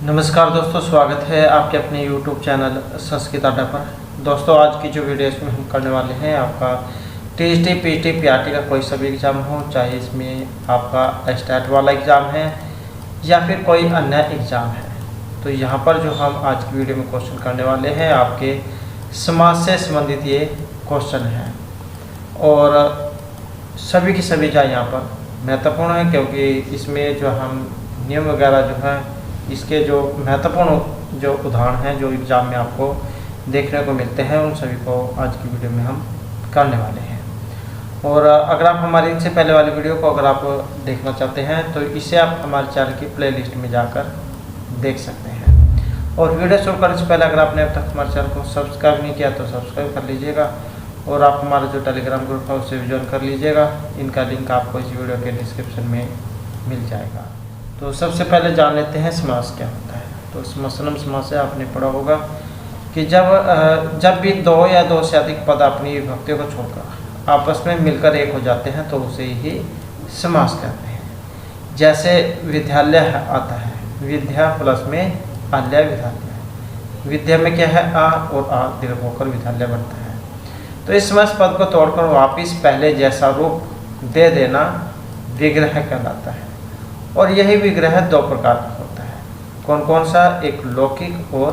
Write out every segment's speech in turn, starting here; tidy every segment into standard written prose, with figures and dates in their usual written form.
नमस्कार दोस्तों, स्वागत है आपके अपने YouTube चैनल संस्कृत अड्डा पर। दोस्तों, आज की जो वीडियो इसमें हम करने वाले हैं, आपका TST, PST, PRT का कोई सा भी एग्ज़ाम हो, चाहे इसमें आपका स्टेट वाला एग्ज़ाम है या फिर कोई अन्य एग्ज़ाम है, तो यहाँ पर जो हम आज की वीडियो में क्वेश्चन करने वाले हैं, आपके समाज से संबंधित ये क्वेश्चन हैं और सभी की सभी जो यहाँ पर महत्वपूर्ण है, क्योंकि इसमें जो हम नियम वगैरह जो है, इसके जो महत्वपूर्ण जो उदाहरण हैं जो एग्ज़ाम में आपको देखने को मिलते हैं, उन सभी को आज की वीडियो में हम करने वाले हैं। और अगर आप हमारे इनसे पहले वाली वीडियो को अगर आप देखना चाहते हैं, तो इसे आप हमारे चैनल की प्लेलिस्ट में जाकर देख सकते हैं। और वीडियो शुरू करने से पहले अगर आपने अब तक हमारे चैनल को सब्सक्राइब नहीं किया तो सब्सक्राइब कर लीजिएगा और आप हमारा जो टेलीग्राम ग्रुप है उसे भी ज्वाइन कर लीजिएगा। इनका लिंक आपको इस वीडियो के डिस्क्रिप्शन में मिल जाएगा। तो सबसे पहले जान लेते हैं समास क्या होता है। तो समसनम समास से आपने पढ़ा होगा कि जब भी दो या दो से अधिक पद अपनी विभक्तियों को छोड़कर आपस में मिलकर एक हो जाते हैं तो उसे ही समास कहते हैं। जैसे विद्यालय आता है, विद्या प्लस में आल्य विद्यालय, विद्या में क्या है आ और आ दीर्घ होकर विद्यालय बनता है। तो इस समास पद को तोड़कर वापिस पहले जैसा रूप दे देना विग्रह कहलाता है। और यही विग्रह दो प्रकार का होता है। कौन कौन सा? एक लौकिक और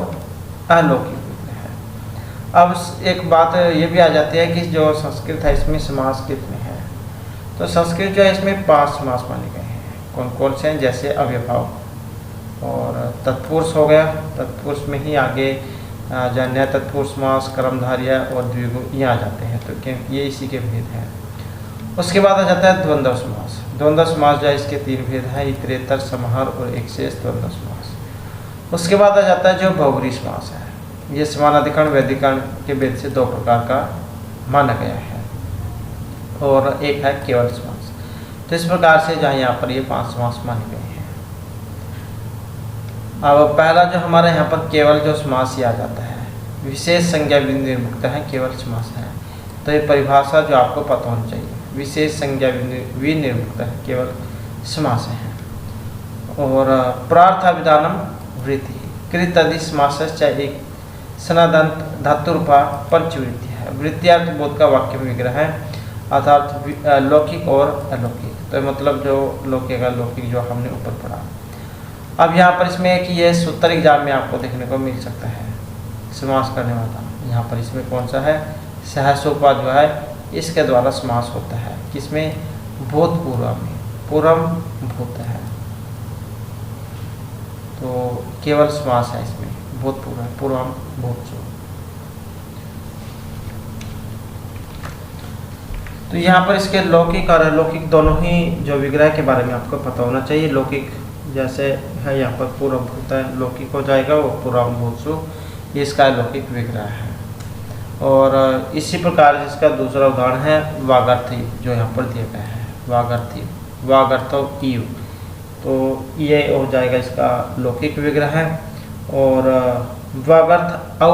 अलौकिक विग्रह। अब एक बात ये भी आ जाती है कि जो संस्कृत है इसमें समास कितने हैं। तो संस्कृत जो है इसमें 5 समास माने गए हैं। कौन कौन से हैं? जैसे अव्ययभाव और तत्पुरुष हो गया, तत्पुरुष में ही आगे जन्य तत्पुरुष समास, कर्मधारय और द्विगु ये आ जाते हैं, तो ये इसी के भेद हैं। उसके बाद आ जाता है द्वंद्व समास। द्वंद्व समास जो है इसके 3 भेद हैं, इतरेतर, समाहार और एक शेष द्वंद्व समास। उसके बाद आ जाता है जो बहुब्रीहि समास है। ये समानाधिकरण वैधिकरण के भेद से 2 प्रकार का माना गया है और एक है केवल समास। तो इस प्रकार से जहाँ यहाँ पर ये 5 समास माने गए हैं। अब पहला जो हमारे यहाँ पर केवल जो समास ये आ जाता है, विशेष संज्ञा विनिर्मुक्त है, केवल समास है। तो ये परिभाषा जो आपको पता होनी चाहिए, विशेष संज्ञा विनिर्मुक्त है, केवल समास है। और प्रार्थाभिधानम वृत्ति कृत आदि समास चाहे एक सनादंत धातुरूपा पंचवृत्ति है। वृत्तियार्थ बोध का वाक्य में विग्रह है, अर्थात लौकिक और अलौकिक। तो मतलब जो लौकिक अलौकिक जो हमने ऊपर पढ़ा। अब यहाँ पर इसमें कि ये सूत्र एग्जाम में आपको देखने को मिल सकता है समास करने वाला। यहाँ पर इसमें कौन सा है? सहसोपा जो है इसके द्वारा समास होता है। किसमें? भूतपूर्व में, पूर्वम भूत है, तो केवल समास है इसमें, भूतपूर्व, पूर्वम भूत। तो यहाँ पर इसके लौकिक और अलौकिक दोनों ही जो विग्रह के बारे में आपको पता होना चाहिए। लौकिक जैसे है यहाँ पर पूर्व भूत है, लौकिक हो जाएगा वो पूर्वम भूतसु, ये इसका अलौकिक विग्रह है। और इसी प्रकार जिसका दूसरा उदाहरण है वागर्थी, जो यहाँ पर दिया गया है, वागर्थी, वागर्थो ईव, तो ये हो जाएगा इसका लौकिक विग्रह है। और वागर्थ औ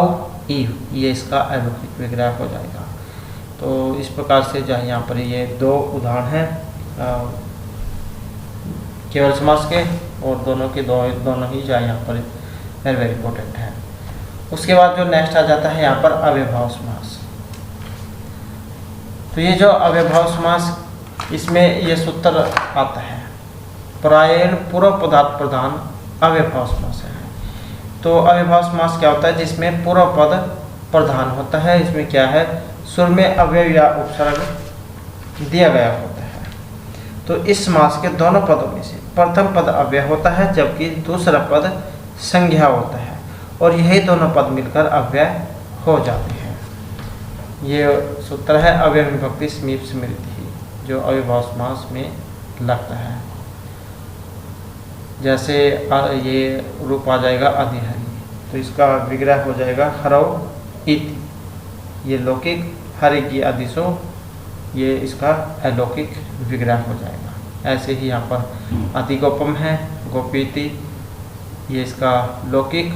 ईव, ये इसका अलौकिक विग्रह हो जाएगा। तो इस प्रकार से जो है यहाँ पर ये 2 उदाहरण हैं केवल समास के, और दोनों के दोनों ही जो है यहाँ पर वेरी इंपॉर्टेंट है। उसके बाद जो नेक्स्ट आ जाता है यहाँ पर अव्ययभाव समास। तो ये जो अव्ययभाव समास, इसमें ये सूत्र आता है, प्रायेण पूर्व पदार्थ प्रधान अव्ययभाव समास है। तो अव्ययभाव समास क्या होता है? जिसमें पूर्व पद प्रधान होता है। इसमें क्या है? सुर में अव्यय या उपसर्ग दिया गया होता है। तो इस समास के दोनों पदों में से प्रथम पद अव्यय होता है, जबकि दूसरा पद संज्ञा होता है, और यही दोनों पद मिलकर अव्यय हो जाते हैं। ये सूत्र है अव्यय विभक्ति समीप स्मृति, जो अव्ययभाव समास में लगता है। जैसे ये रूप आ जाएगा अधिहरि, तो इसका विग्रह हो जाएगा हरौ इति, ये लौकिक, हरि की आदिशो, ये इसका अलौकिक विग्रह हो जाएगा। ऐसे ही यहाँ पर अधिगोपम है, गोपीति, ये इसका लौकिक,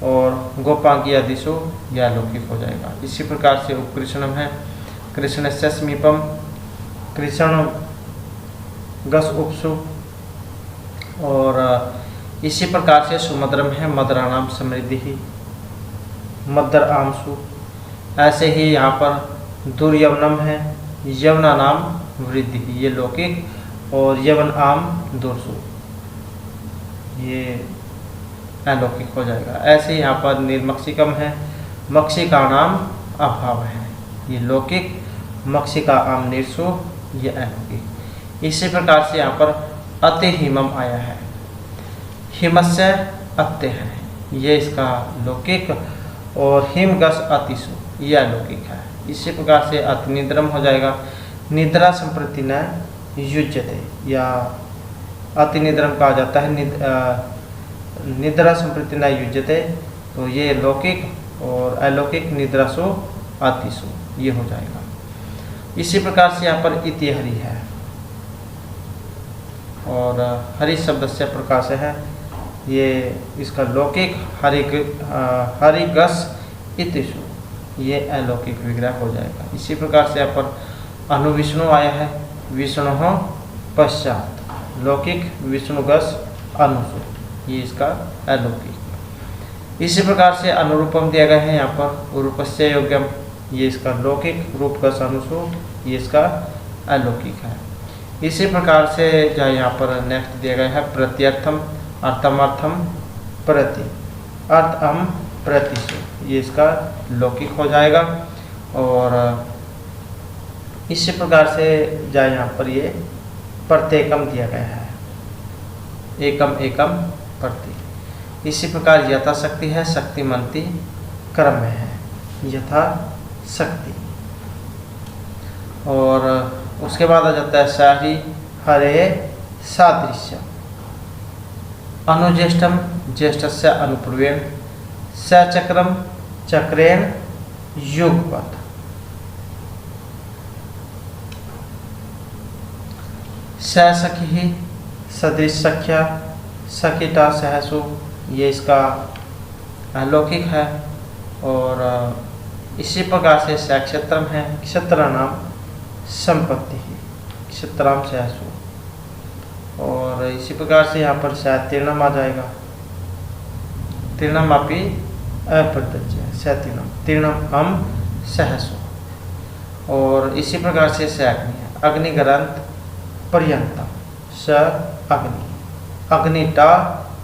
और गोपांगी आदिशो या लौकिक हो जाएगा। इसी प्रकार से उपकृष्णम है, कृष्णस्य समीपम, कृष्ण गस उपसु, और इसी प्रकार से सुमद्रम है मदराणाम समृद्धि ही, मदर आमसु। ऐसे ही यहाँ पर दुर्यवनम है यवना नाम वृद्धि, ये लौकिक, और यवन आम दुर्सु, ये अलौकिक हो जाएगा। ऐसे यहाँ पर निर्मक्षिकम है मक्षिका नाम अभाव है, ये लौकिक, मक्षिका आम निर्सु, ये अलौकिक। इसी प्रकार से यहाँ पर अति हिमम आया है, हिमस्य अत्य है, ये इसका लौकिक, और हिमगस अतिशु, ये अलौकिक है। इसी प्रकार से अति निद्रम हो जाएगा, निद्रा संप्रति न युज्यते, या अति निद्रम कहा जाता है निद्रा संप्रति न युज्यते, तो ये लौकिक, और अलौकिक निद्रासु अतिशु, ये हो जाएगा। इसी प्रकार से यहाँ पर इति हरि है, और हरि शब्द से प्रकाश है, ये इसका लौकिक, हरिगस इतिशु, ये अलौकिक विग्रह हो जाएगा। इसी प्रकार से यहाँ पर अनुविष्णु आया है, विष्णु हो पश्चात, लौकिक, विष्णुगस अनुसु, ये इसका अलौकिक। इसी प्रकार से अनुरूपम दिया गया है यहाँ पर, रूपस्य योग्यम, ये इसका लौकिक, रूपगस अनुसु, ये इसका अलौकिक है। इसी प्रकार से जो यहाँ पर नेक्स्ट दिया गया है प्रत्यर्थम, अर्थमर्थम प्रति, अर्थम प्रतिशु, ये इसका लौकिक हो जाएगा। और इसी प्रकार से जो यहाँ पर ये प्रत्येकम दिया गया है, एकम एकम प्रति। इसी प्रकार यथाशक्ति है, शक्तिमंती क्रम में है, यथा शक्ति। और उसके बाद आ जाता है सारी हरे सादृश्य, अनुज्येष्ठम ज्येष्ठस्य अनुपूर्वेण, सचक्रम चक्रेण युगपथ। सखी सदृश सख्या सखिता सहसु, ये इसका अलौकिक है। और इसी प्रकार से क्षत्रम है, क्षत्र नाम संपत्ति ही, क्षत्राम सहसु। और इसी प्रकार से यहाँ पर शायद तीर्णम आ जाएगा, तीर्णम अपि अप्रत्यक्ष, सतीर्णम, तीर्णम हम सहसु। और इसी प्रकार से अग्नि है, अग्निग्रंथ पर्यंतम, स अग्नि, अग्निटा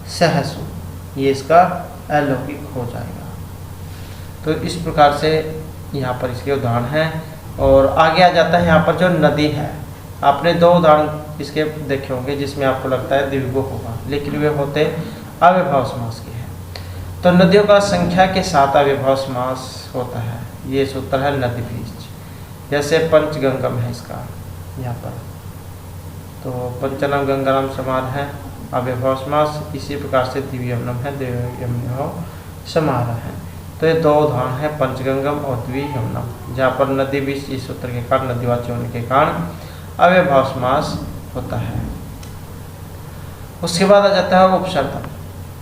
सहसु, ये इसका अलौकिक हो जाएगा। तो इस प्रकार से यहाँ पर इसके उदाहरण हैं। और आगे आ जाता है यहाँ पर जो नदी है, आपने दो उदाहरण इसके देखे होंगे जिसमें आपको लगता है द्विगु होगा, लेकिन वे होते अव्यभाव समास के हैं। तो नदियों का संख्या के साथ अव्यभाव समास होता है, ये सूत्र है नदी बीज। जैसे पंचगंगम है इसका यहाँ पर, तो पंचनम गंगाराम समान है अव्यभाव समास। इसी प्रकार से द्वियमनम है, द्वियमनो समाहार है। तो ये दो उदाहरण है पंचगंगम और द्वियमनम, जहाँ पर नदी बीज इस सूत्र के कारण, नदीवाची होने के कारण अव्यभाव समास होता है। उसके बाद आ जाता है उपसर्जन।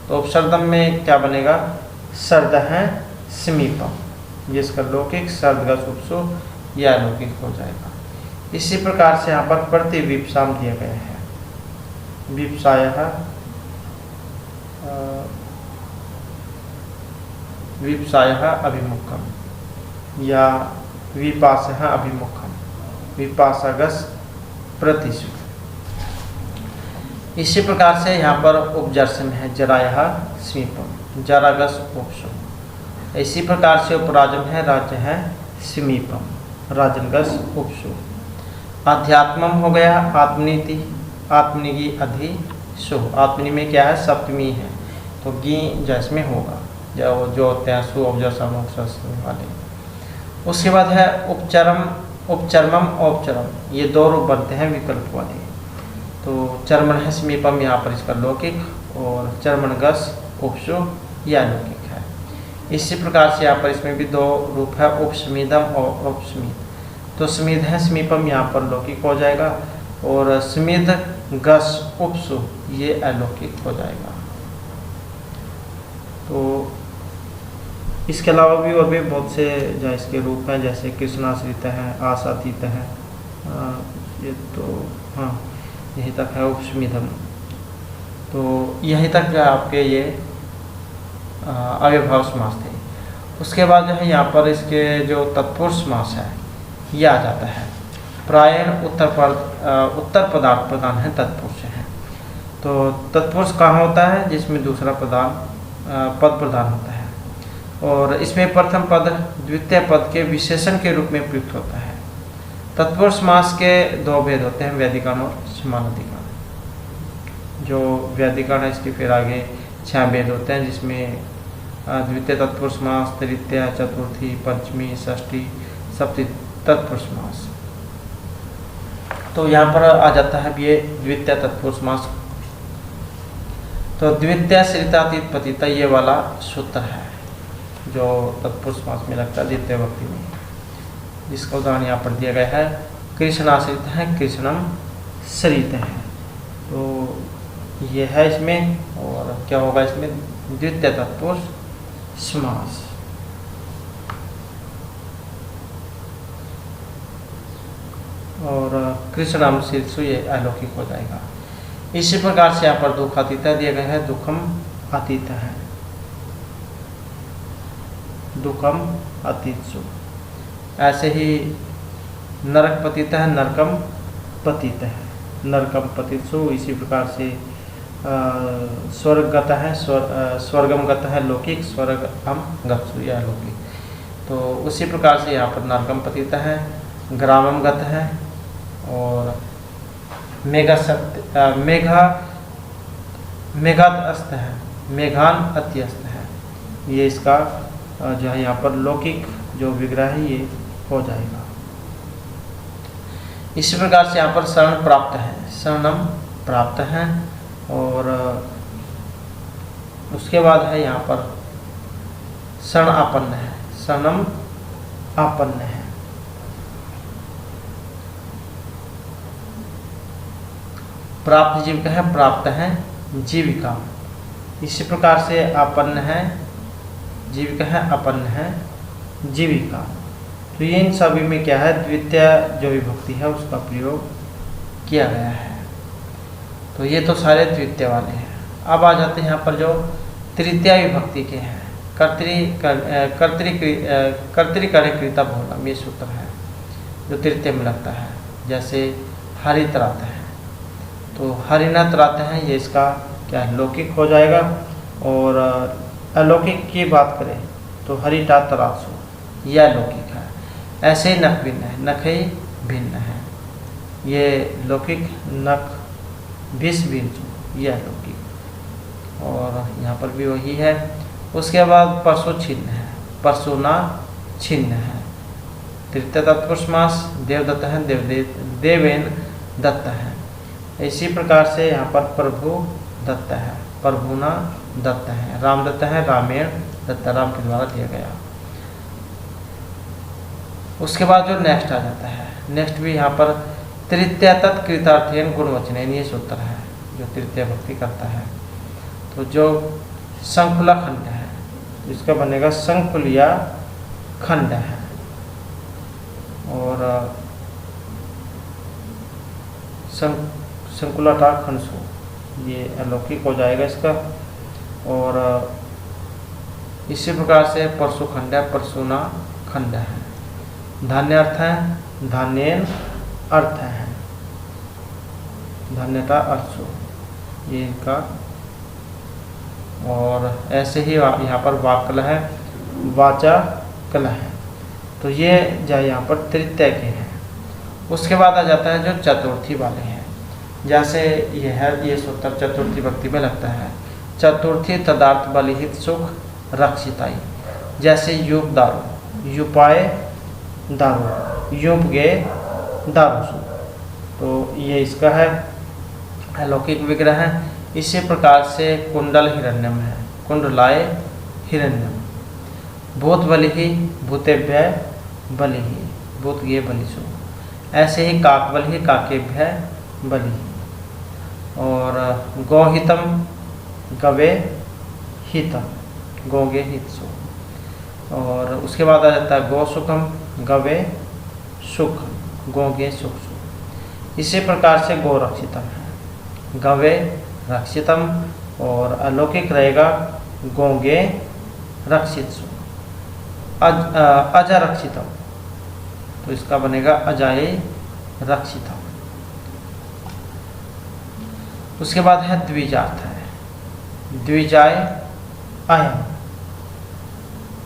तो उपसर्जन में क्या बनेगा, सर्द है समीपम, जिसका लौकिक, सर्दगस उपसु, यह अलौकिक हो जाएगा। इसी प्रकार से यहाँ पर प्रतिविप्साम दिया गया है, विप्सायः विप्सायः अभिमुखम, या विपासः अभिमुखम, विपासगस प्रतिशु। इसी प्रकार से यहाँ पर उपजर्षम है, जरायः समीपम, जरागस उपसु। इसी प्रकार से उपराजम है, राज्य है समीपम, राजनगस उपसु। अध्यात्मम हो गया आत्मनीति, आत्मनि की अधि सु, आत्मनि में क्या है, सप्तमी है, तो गी जैसमें होगा, जो होते हैं सु अवजर वाले। उसके बाद है उपचरम, उपचरमम औपचरम, ये दो रूप बनते हैं विकल्प वाले। तो चरमन है समीपम, यहाँ पर इसका लौकिक, और चरमनगस उपसु, यह लौकिक है। इसी प्रकार से यहाँ पर इसमें भी दो रूप है, उपस्मिदम और उपस्मिद। तो स्मिद है समीपम, यहाँ पर लौकिक हो जाएगा, और स्मिद गस उपसु, ये अलौकिक हो जाएगा। तो इसके अलावा भी और भी बहुत से जो इसके रूप हैं, जैसे कृष्णाश्रित है, आशातीत है, ये तो हाँ यहीं तक है उपस्मिदम। तो यहीं तक जो आपके ये अव्ययभाव समास थे। उसके बाद जो है यहाँ पर इसके जो तत्पुरुष समास है ये आ जाता है। प्रायण उत्तर पदार्थ प्रधान है, तत्पुरुष है। तो तत्पुरुष कहाँ होता है? जिसमें दूसरा पद प्रधान होता है, और इसमें प्रथम पद द्वितीय पद के विशेषण के रूप में प्रयुक्त होता है। तत्पुरुष समास के दो भेद होते हैं, व्यधिकरण और समानाधिकरण। जो व्यधिकरण है इसके फिर आगे 6 भेद होते हैं, जिसमें द्वितीय तत्पुरुष समास, तृतीय, चतुर्थी, पंचमी, षष्ठी, सप्तमी तत्पुरुष समास। तो यहाँ पर आ जाता है ये द्वितीय तत्पुरुष समास। तो द्वितीय श्रितातीत पतिता ये वाला सूत्र है जो तत्पुरुष समास में लगता है द्वितीय विभक्ति में, जिसका उदाहरण यहाँ पर दिया गया है। कृष्णाश्रित है, कृष्णम श्रित है। तो ये है इसमें, और क्या होगा इसमें? द्वितीय तत्पुरुष समास। और कृष्णम श्रित ये अलौकिक हो जाएगा। इसी प्रकार से यहाँ पर दुख अतीत दिया गया है, दुखम अतीत है, दुखम अतीत। ऐसे ही नरक पतित है, नरकम पतित है, नरकम पतित। इसी प्रकार से स्वर्गगत है, स्वर्गम गत है, लौकिक, स्वर्गम गत्सु या लौकिक। तो उसी प्रकार से यहाँ पर नरकम पतित है, ग्रामम गत है, और मेघात अस्त है, मेघान अत्यस्त है। ये इसका जो है यहाँ पर लौकिक जो विग्रह है ये हो जाएगा। इसी प्रकार से यहाँ पर शरण प्राप्त है, शरणम प्राप्त है, और उसके बाद है यहाँ पर शरण आपन्न है, शरणम आपन्न है। प्राप्त जीविका है, प्राप्त है जीविका। इसी प्रकार से आपन्न है, जीविका है, अपन्न है जीविका। तो ये इन सभी में क्या है? द्वितीय जो विभक्ति है उसका प्रयोग किया गया है। तो ये तो सारे द्वितीय वाले हैं। अब आ जाते हैं यहाँ पर जो तृतीय विभक्ति के हैं, कर्तृकर्ता बहुलम, ये सूत्र है जो तृतीय में लगता है। जैसे हरित रात है, तो हरिणत रात है, ये इसका क्या है? लौकिक हो जाएगा। और अलौकिक की बात करें तो हरितात रासु, यह लौकिक है। ऐसे ही नख भिन्न है, नख ही भिन्न है, ये लौकिक, नख भिष भिन्न, यह लौकिक। और यहाँ पर भी वही है। उसके बाद परसु छिन्न है, परसुना छिन्न है। तृतीय तत्पुरुष समास, देवदत्त है, देवेन दत्त है। इसी प्रकार से यहाँ पर प्रभु दत्त है, प्रभुना दत्त है, राम दत्त है, रामेण दत्त, राम के द्वारा दिया गया। उसके बाद जो नेक्स्ट आ जाता है, नेक्स्ट भी यहाँ पर तृतीय तत्कृतार्थेन गुणवचनेन, ये सूत्र है जो तृतीय भक्ति करता है। तो जो संकुला खंड है, इसका बनेगा संकुलिया खंड है। और संकुलाटा खंडसु, ये अलौकिक हो जाएगा इसका। और इसी प्रकार से परसु खंड है, परसुना खंड है। धान्य अर्थ है, धान्येन अर्थ है, धान्यता अर्थसु, ये इनका। और ऐसे ही यहाँ पर वाक्ल है, वाचा कला है। तो ये जो यहाँ पर तृतीय के हैं। उसके बाद आ जाता है जो चतुर्थी वाले हैं। जैसे ये है, ये सूत्र चतुर्थी भक्ति में लगता है। चतुर्थी तदार्थ बलिहित सुख रक्षिताई। जैसे युप दारू, युपाए दारू, युप गे दारूसु, तो ये इसका है अलौकिक विग्रह है। इसी प्रकार से कुंडल हिरण्यम है, कुंडलाय हिरण्यम। भूत बलिहि, भूतेभ्य बलिहि, भूत गे बलिसु। ऐसे ही काक बलिहि, काकेभ्य बलिहि। और गौहितम, गवे हितम, गोगे हितसु। और उसके बाद आ जाता है गौ सुखम, गवे सुख, गोगे सुखसु। इसी प्रकार से गो रक्षितम है, गवे रक्षितम, और अलौकिक रहेगा गोंगे रक्षित सु, अजरक्षितम, तो इसका बनेगा अजाए रक्षितम। उसके बाद है द्विजार्थ है, द्विजाय अयम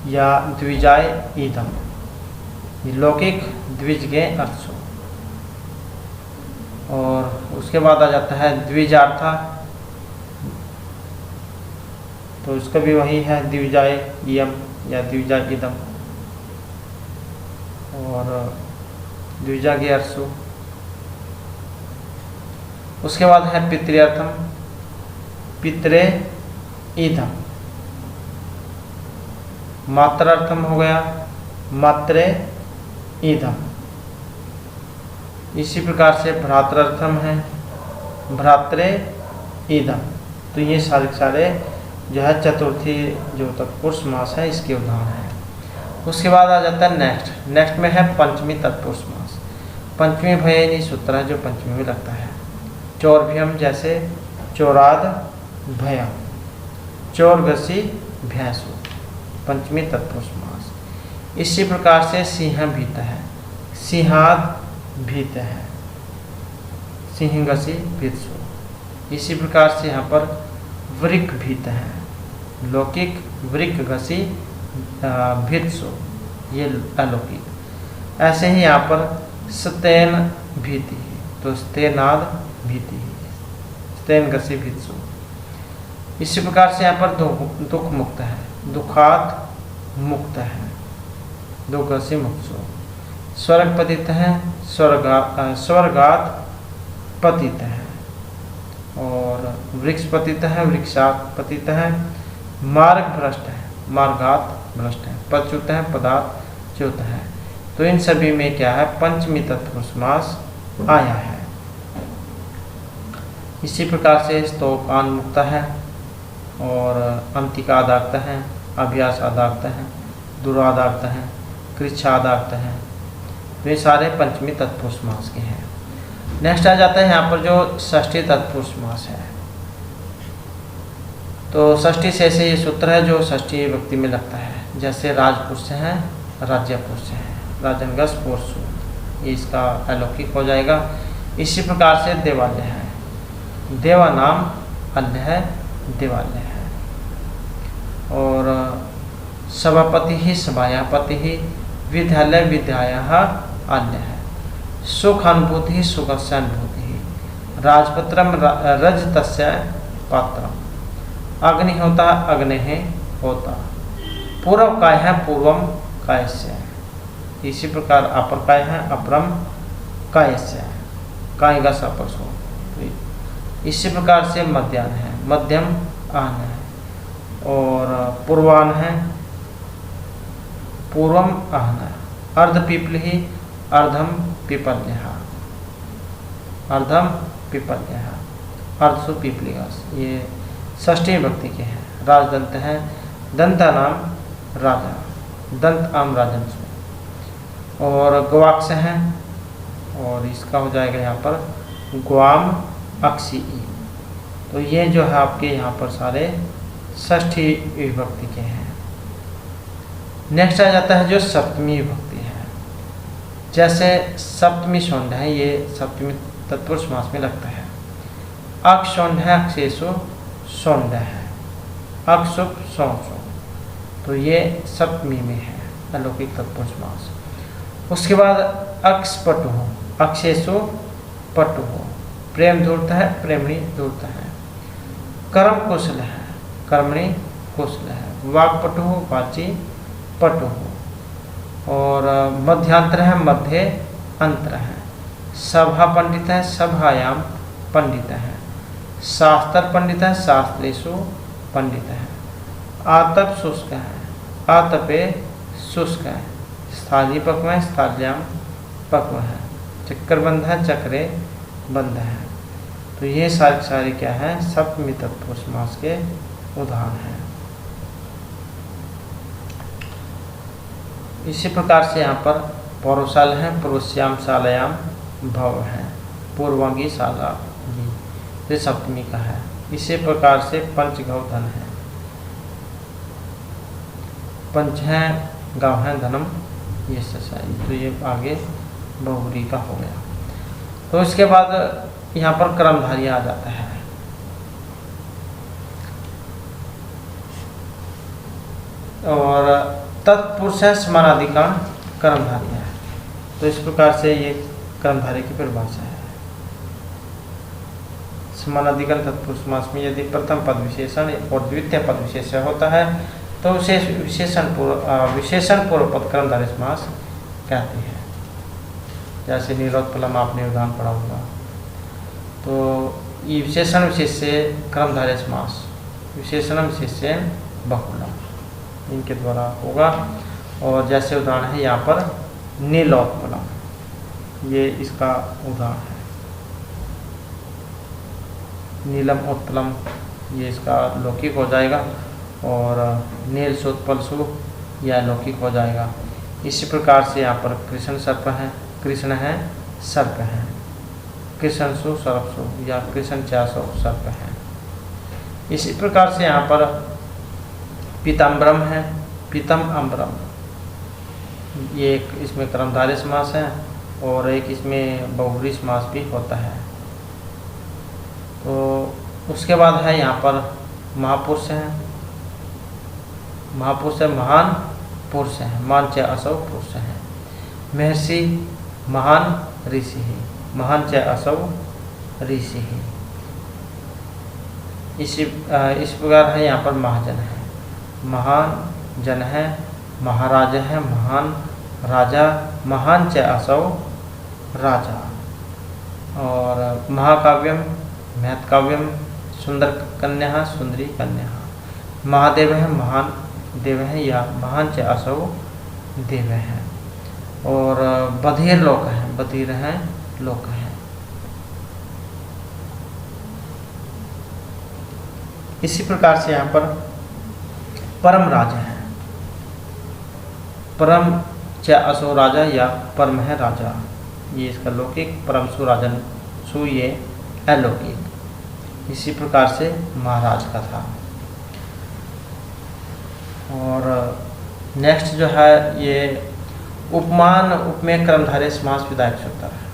या द्विजाय ईदम, लौकिक द्विज के अर्थ हो। और उसके बाद आ जाता है द्विजार्था, तो इसका भी वही है द्विजाय इयम या द्विजाय इदम, और द्विजा के अर्थ हो। उसके बाद है पितृर्थम, पितरे ईदम, मात्रार्थम हो गया मात्रे ईदम। इसी प्रकार से भ्रातृर्थम है भ्रात्रे ईदम। तो ये सारे जो है चतुर्थी जो तत्पुरुष समास है इसके उदाहरण है। उसके बाद आ जाता है नेक्स्ट में है पंचमी तत्पुरुष समास। पंचमी भयनी सूत्र है जो पंचमी में लगता है। चौरभ्यम जैसे चौराद भयम, चौरगसी भैंसु, पंचमी तत्पुरुष समास। इसी प्रकार से सिंह भीत है, सिंहाद भीत है, सिंहगसी भीतसु। इसी प्रकार से यहाँ पर वृक भीत है, लौकिक वृक घसी भीतसु, ये अलौकिक। ऐसे ही यहाँ पर स्तेन भीति, तो स्तेनाद भीति, स्तेन घसी भीतसु। इसी प्रकार से यहाँ पर दुख मुक्त है, दुखात मुक्त है, दुखसी मुक्तसु। स्वर्ग पतित है, स्वर्गात पतित है, और वृक्ष पतित है, वृक्षात पतित है। मार्ग भ्रष्ट है, मार्गात भ्रष्ट है। पदच्युत है, पदार्थ च्युत है। तो इन सभी में क्या है पंचमी तत्पुरुष समास आया है। इसी प्रकार से स्तोकान मुक्त है, और अंतिका आदाक्त है, अभ्यास आदाक्त है, दुरादाक्त है, कृच्छा आदाक्त है। तो ये सारे पंचमी तत्पुरुष समास के हैं। नेक्स्ट आ जाता है यहाँ पर जो षष्ठी तत्पुरुष समास है। तो षष्ठी से ऐसे ये सूत्र है जो षष्ठी व्यक्ति में लगता है, जैसे राजपुरुष हैं, राज्यपुरुष हैं, राजनगस पुरुषु, ये इसका अलौकिक हो जाएगा। इसी प्रकार से देवालय है, देवा नाम अन्य है, देवालय है। और सभापति ही, सभायापति ही, विद्यालय विद्यायः अन्य है। सुख अनुभूति ही, सुखस्य अनुभूति ही। राजपत्रम रजतस्य पात्रम, अग्नि होता अग्नि होता। पूर्व काय है, पूर्वम कायस्य। इसी प्रकार अपर काय है, अपरम कायस्य, कायगा सपरसो। इसी प्रकार से मध्याह्न है, मध्यम आन है, और पूर्वान है, पूर्वम आहन है। अर्ध पीपली, अर्धम पीपल्यः, अर्धम पीपल्यः, अर्धसु पीपलिगास। ये षष्ठी व्यक्ति के हैं। राजदंत है, दंता नाम राजा, दंत आम राजंसु। और गवाक्ष है, और इसका हो जाएगा यहाँ पर ग्वाम अक्षी। तो ये जो है आपके यहाँ पर सारे षष्ठी विभक्ति के हैं। नेक्स्ट आ जाता है जो सप्तमी विभक्ति है। जैसे सप्तमी शौंड है, ये सप्तमी तत्पुरुष समास में लगता है। अक शौंड है, अक्षेशु शौंड है, अक्षुप सौसु। तो ये सप्तमी में है, अलौकिक तत्पुरुष समास। उसके बाद अक्षपटु, अक्षेशु पटु, प्रेम धूर्त है, प्रेमणी धूर्त है। कर्म कुशल है, कर्मणि कुशल है। वाक्पटु, वाची पटु। और मध्यांतर है, मध्य अंतर है। सभा पंडित है, सभायाम पंडित है। शास्त्र पंडित है, शास्त्रेषु पंडित है। आतप शुष्क है, आतपे शुष्क है। स्थाली पक्व है, स्थाल्याम पक्व है। चक्करबंध है, चक्रे बंध है। तो ये सारे क्या है सप्तमी तत्पुरुष समास के उदाहरण हैं। इसी प्रकार से यहाँ पर पौरवशाल है, पूर्वश्याम शालायाम भव है, पूर्वांगी शाला, ये सप्तमी का है। इसी प्रकार से पंच गौ धन है, पंच है गाँव है धनम ये ससाई, तो ये आगे बहुरी का हो गया। तो इसके बाद यहाँ पर कर्मधारी आ जाता है। और तत्पुरुष है समानाधिकरण कर्मधारी है। तो इस प्रकार से ये कर्मधारी की परिभाषा है। समानाधिकरण तत्पुरुष समास में यदि प्रथम पद विशेषण और द्वितीय पद विशेषण होता है तो उसे विशेषण पूर्व पद कर्मधारय समास कहते हैं। जैसे निरोत्पलम आपने उदाहरण पढ़ा होगा। तो ये विशेषण विशेष से कर्मधारय समास, विशेषण विशेष से बहुलम, इनके द्वारा होगा। और जैसे उदाहरण है यहाँ पर नीलोत्पलम, ये इसका उदाहरण है। नीलम उत्पलम ये इसका लौकिक हो जाएगा, और नील सोत्पलसु यह लौकिक हो जाएगा। इसी प्रकार से यहाँ पर कृष्ण सर्प है, कृष्ण है सर्प है, कृष्णसु सर्पसु या कृष्ण चासो सर्प है। इसी प्रकार से यहाँ पर पीताम्बरम है, पीतम अम्बरम, ये एक इसमें कर्मधारय समास है और एक इसमें बहुव्रीहि समास भी होता है। तो उसके बाद है यहाँ पर महापुरुष है, महापुरुष है महान पुरुष है, मान च असौ पुरुष है। महर्षि महान ऋषि है, महान च असौ ऋषि है। इस प्रकार है यहाँ पर महाजन है, महान जन है, महाराज है, महान राजा, महान च असौ राजा। और महाकाव्यम महत्काव्यम, सुंदर कन्या सुंदरी कन्या। महादेव है, महान देव है या महान च असौ देव है। और बधिर लोक है, बधिर है लोक है। इसी प्रकार से यहाँ पर परम राजा है, परम च असौ राजा या परम है राजा, ये इसका लौकिक। परम सु राजन सु ये अलौकिक। इसी प्रकार से महाराज का था। और नेक्स्ट जो है ये उपमान उपमेय कर्मधारय समास विधायक सूत्र है।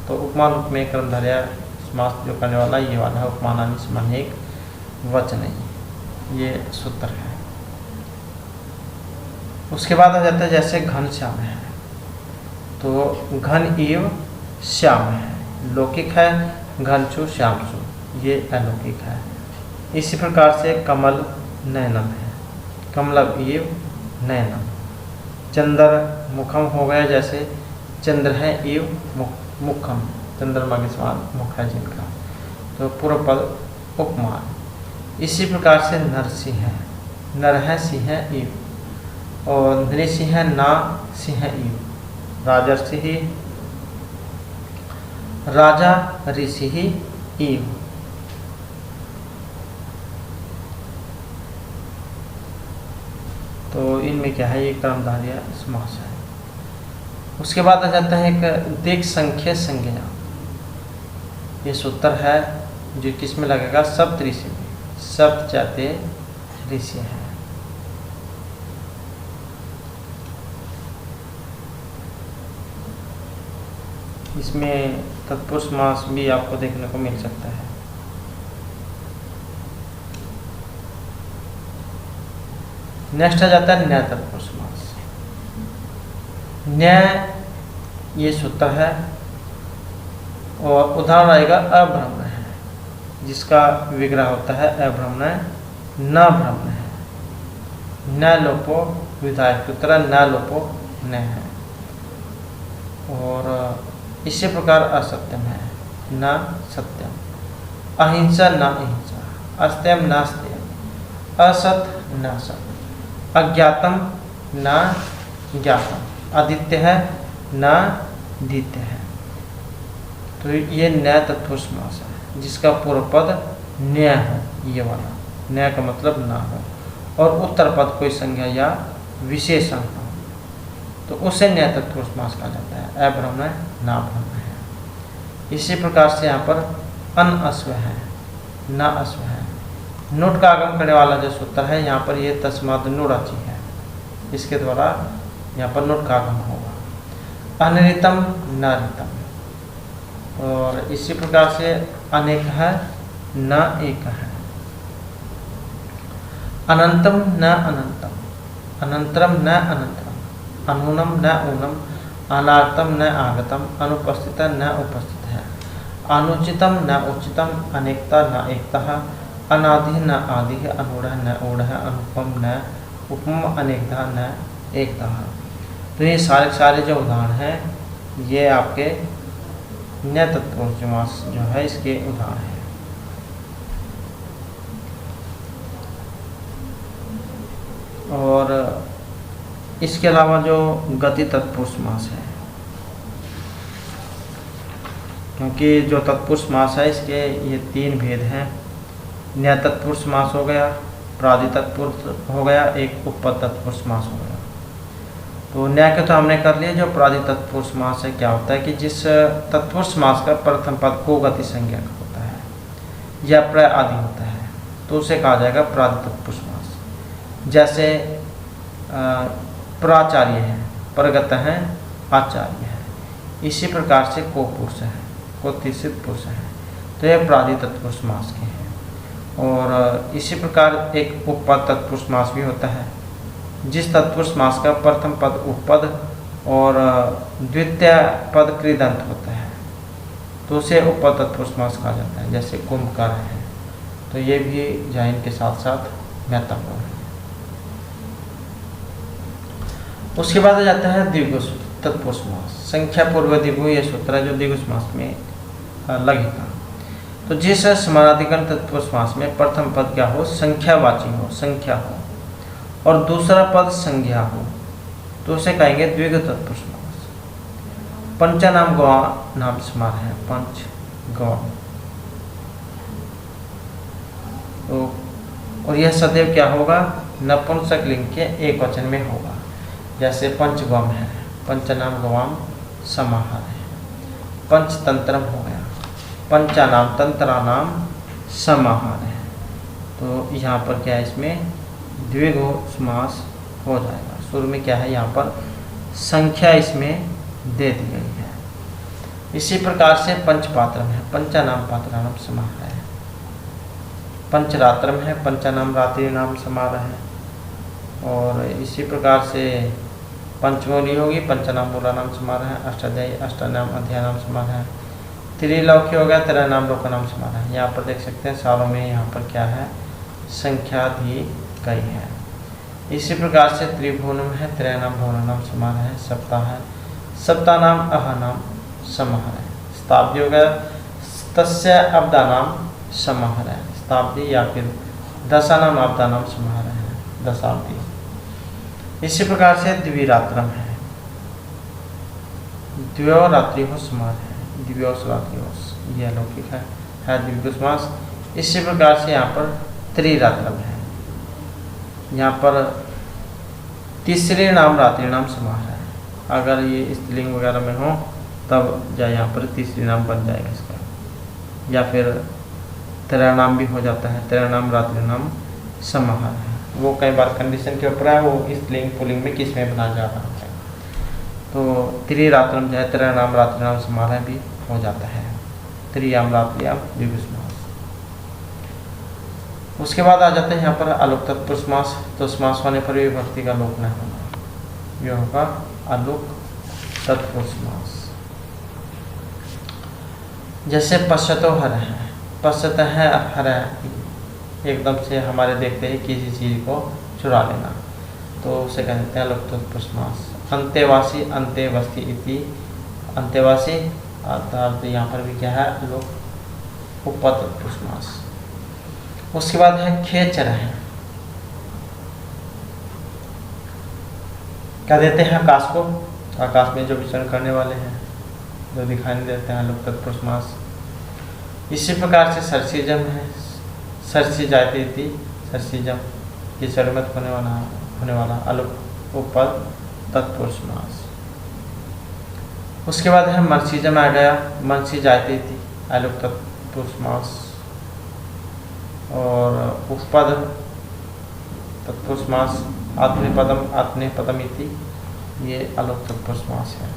तो उपमान उपमेय कर्मधारय समास जो करने वाला ये वाला है, उपमानानि समानेक वचन, ये सूत्र है। उसके बाद आ जाता है जैसे घन श्याम है, तो घन इव श्याम है, लौकिक है, घनचु श्यामचु ये अलौकिक है। इसी प्रकार से कमल नयनम है, कमलम इव नयनम। चंद्र मुखम हो गया, जैसे चंद्र है इव मुखम, चंद्रमा के समान मुख है जिनका, तो पूर्व पद उपमान। इसी प्रकार से नरसिंह है, नर है सिंह इव, और नृसिंह है ना सिंह इव, राजर्षि राजा ऋषि इव। तो इनमें क्या है, ये कर्मधारय समास है। उसके बाद आ जाता है एक दिक् संख्य संज्ञा, ये सूत्र है जो किस में लगेगा, सप्त ऋषि में, सप्त जाते ऋषि है। इसमें तत्पुरुष समास भी आपको देखने को मिल सकता है। नेक्स्ट आ जाता है न्याय तत्पुरुष समास। न्याय ये सूत्र है और उदाहरण आएगा अभ्रमण है, जिसका विग्रह होता है अभ्रमण न भ्रमण है। न लोपो विधायक सूत्र न लोपो न है। और इसी प्रकार असत्यम है, न सत्यम, अहिंसा न अहिंसा, अस्त्यम न अस्त्यम, असत न सत, अज्ञातम न ज्ञातम, आदित्य है न दित्य है। तो ये न्याय तत्पुरुष समास है, जिसका पूर्व पद न्याय हो, ये वाला न्याय का मतलब ना हो, और उत्तर पद कोई संज्ञा या विशेषण हो, तो उसे न्याय तत्पुरुष समास कहा जाता है। अभ्रमण ना भ्रमण है। इसी प्रकार से यहाँ पर अन अश्व है, न अश्व है। नुट का आगम करने वाला जो सूत्र है यहाँ पर ये तस्माद नुराची है, इसके द्वारा यहाँ पर नुट का आगम होगा। अनरितम न रितम, और इसी प्रकार से अनेक है न एक है। अनंतम न अनंतम, अनंतरम न अनंतरम, अनूनम न ऊनम, अनागतम न आगतम, अनुपस्थित न उपस्थित है। अनुचितम न उचितम, अनेकता न एकता, अनादि न आदि, अनूढ़ न ऊढ़, अनुपम न उपम, अनेकता न एकता। तो ये सारे जो उदाहरण हैं ये आपके न्य तत्पुरुष समास जो है इसके उदाहरण हैं। और इसके अलावा जो गति तत्पुरुष समास है, क्योंकि जो तत्पुरुष समास है इसके ये 3 भेद हैं। न्य तत्पुरुष समास हो गया, प्रादि तत्पुरुष हो गया, एक उपपद तत्पुरुष समास हो गया। तो न्याय के तो हमने कर लिया। जो प्रादि तत्पुरुष समास है क्या होता है कि जिस तत्पुरुष समास का प्रथम पद को गति संज्ञा का होता है या प्रय आदि होता है तो उसे कहा जाएगा प्रादि तत्पुरुष समास। जैसे प्राचार्य है, प्रगत है, आचार्य है। इसी प्रकार से को पुरुष है, को तीसित पुरुष है, तो यह प्रादि तत्पुरुष समास के हैं। और इसी प्रकार एक उपपद तत्पुरुष समास भी होता है। जिस तत्पुरुष समास का प्रथम पद उपपद और द्वितीय पद कृदंत होता है तो उसे उपपद तत्पुरुष समास कहा जाता है। जैसे कुंभकार है, तो ये भी जैन के साथ साथ महत्वपूर्ण है। उसके बाद आ जाता है द्विगु तत्पुरुष समास। संख्या पूर्व द्विगु ये सूत्र है जो द्विगु समास में लगेगा। तो जिस समानाधिकरण तत्पुरुष समास में प्रथम पद क्या हो, संख्यावाची हो, संख्या हो, और दूसरा पद संज्ञा हो, तो उसे कहेंगे द्विगु तत्पुरुष समास। पंचनाम गवा नाम समास है, पंच गवा। तो और यह सदैव क्या होगा, नपुंसक लिंग के एक वचन में होगा। जैसे पंचगम है, पंचनाम गवाम समाहार है। पंचतंत्रम हो गया, पंचानाम तंत्रानाम समाहार है। तो यहाँ पर क्या है, इसमें द्विगु समास हो जाएगा। शुरू में क्या है, यहाँ पर संख्या इसमें दे दी गई है। इसी प्रकार से पंचपात्रम है, पंचानाम पात्रानाम समाहार है। पंचरात्रम है, पंचानाम रात्रि नाम समाहार है। और इसी प्रकार से पंचमूली होगी, पंचनाम मूला नाम समाहार है। अष्टाध्यायी अष्टानाम अध्याय नाम समाहार है। त्रिलोकी हो गया, तेरह नाम लोक नाम समाहार है। यहाँ पर देख सकते हैं सालों में यहाँ पर क्या है, संख्या दी गई है। इसी प्रकार से त्रिभुवनम है, त्रय नाम भवन नाम समाहार है। सप्ताह है, सप्ताह नाम अह नाम समाहार है। शताब्दी हो गया, तस्य अब्दा नाम समाहार है। शताब्दी या फिर दशा नाम अब्दा नाम समाहार है, दशाब्दी। इसी प्रकार से द्विरात्रम है, द्वयो रात्रि हो समाहार है, दिव्योस रात्रि हो, यह लौकिक है द्विगु समास। इसी प्रकार से यहाँ पर त्रिरात्रम है, यहाँ पर तीसरे नाम रात्रि नाम समाहार है। अगर ये स्त्रीलिंग वगैरह में हो तब जा यहाँ पर तीसरी नाम बन जाएगा इसका, या फिर तेरह नाम भी हो जाता है, तेरह नाम रात्रि नाम समाहार है। वो कई बार कंडीशन के ऊपर है, वो स्त्रीलिंग पुल्लिंग में किस में बनाया जा रहा है। तो त्रिरात्रम जो है, तेरह नाम रात्रि नाम समाहार भी हो जाता है। त्रियाम रात्रियाम द्विगु समास। उसके बाद आ जाते हैं यहाँ पर अलोक तत्पुरुष समास। तो समास होने पर भी विभक्ति का लोप नहीं होगा, यह होगा अलोक तत्पुरुष समास। जैसे पश्चातो हर है, पश्चात है हर है, एकदम से हमारे देखते ही किसी चीज़ को चुरा लेना, तो उसे कहते हैं अलोक तत्पुरुष समास। अंत्यवासी अंत्यवस्ती इति, अंत्यवासी अर्थात यहाँ पर भी क्या है, अलोक उपपद तत्पुरुष समास। उसके बाद है खेचर है, क्या देते हैं आकाश को, आकाश में जो विचरण करने वाले हैं, जो दिखाई नहीं देते हैं, अलोक तत्पुरुष समास। इसी प्रकार से सरसीजम है, सरसी जाती थी, सरसीजम की जरूरत होने वाला अलोक उपपद तत्पुरुष समास। उसके बाद है मर्सीजम आ गया, मनसी जाती थी, अलोक तत्पुरुष समास। और उपपद तत्पुरुष समास आत्मनेपदम आत्मनेपदम इति, ये अलोप तत्पुरुष समास है।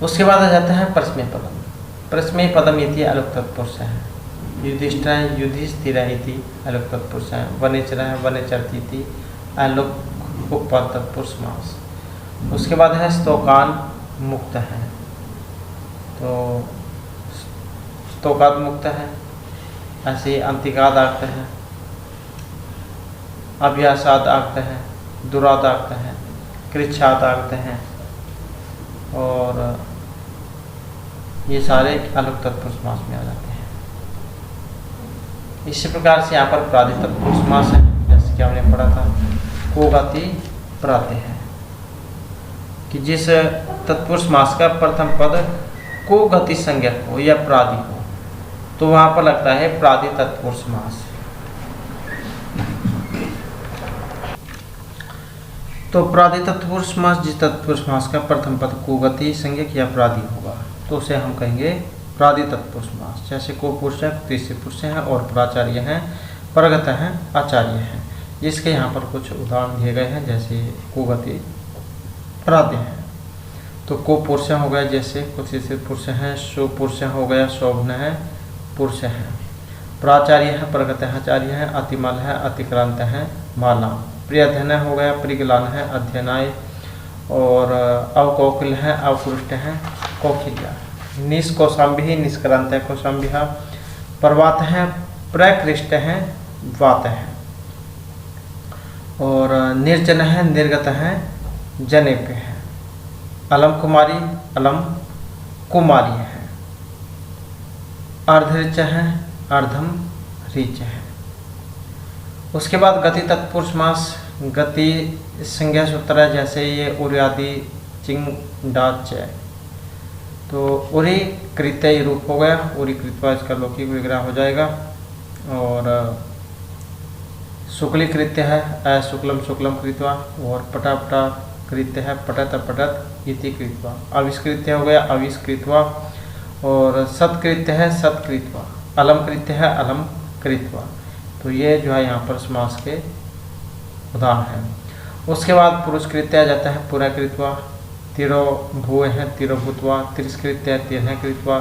उसके बाद आ जाता है परस्मैपदम पदम। परस्मैपदम इति अलोप तत्पुरुष है। युधिष्ठिर युधिष्ठिर इति अलोप तत्पुरुष है। वनेचर वनेचरति इति अलोप उपपद तत्पुरुष समास। उसके बाद है स्तोकान मुक्त है, तो स्तोकाद मुक्त है। ऐसे अंतिकाद आगत है, अभ्यासाद आगत है, दुराद आगत है, कृच्छाद आगत हैं, और ये सारे अलोप तत्पुरुष समास में आ जाते हैं। इसी प्रकार से यहाँ पर प्रादि तत्पुरुष समास है, जैसे कि हमने पढ़ा था को गति प्राते है, कि जिस तत्पुरुष समास का प्रथम पद को गति संज्ञक हो या प्रादि हो, तो वहां पर लगता है प्रादि तत्पुरुष समास। तो प्रादि तत्पुरुष समास, जिस तत्पुरुष समास का प्रथम पद को गति संज्ञक या प्रादि होगा, तो उसे हम कहेंगे प्रादि तत्पुरुष समास। जैसे को पुरुष है, तीसरे पुरुष हैं, और प्राचार्य हैं, परगत हैं, आचार्य हैं, जिसके यहाँ पर कुछ उदाहरण दिए गए हैं। जैसे को गति प्रादि है, तो को पुरुष हो गया, जैसे कुछ तीसरे पुरुष हैं, सो पुरुष हो गया, शोभन है, पुरुष हैं, प्राचार्य है, परगत है, आचार्य है, अतिमल है, अतिक्रांत है, माला, प्रियधन हो गया, प्रिगलान है, अध्ययनाय, और अवकोकिल है, अवकृष्ट है, कौखिल्या, निष्कौशाम्बी निष्क्रांत है, कौशाम्बिहा, प्रवात है, प्रकृष्ट है, वात है, और निर्जन है, निर्गत है, जनेप्य है, अलम कुमारी, अलम कुमारी है, अर्धऋच है, अर्धम ऋच है। उसके बाद गति तत्पुरुष समास, गति संज्ञा सूत्र है, जैसे ये उर्यादि चिंग डाच है, तो उरी कृत्य रूप हो गया, उरी कृत्वा इसका लौकिक विग्रह हो जाएगा, और शुक्ली कृत्य है, शुक्लम शुक्लम कृत्वा, और पटा पटा कृत्य है, पटत पटत इति कृत्वा, अविष्कृत्य हो गया, अविष्कृत्वा, और सत्कृत्य है, सत्कृत्वा, अलम कृत्य है, अलम कृत्वा। तो ये जो है यहाँ पर समास के उदाहरण हैं। उसके बाद पुरुष कृत्य आ जाता है, पुरा कृत्वा, तिरो भूय है, तिरो भूतवा, तिरस्कृत्य है, तिरह कृत्वा,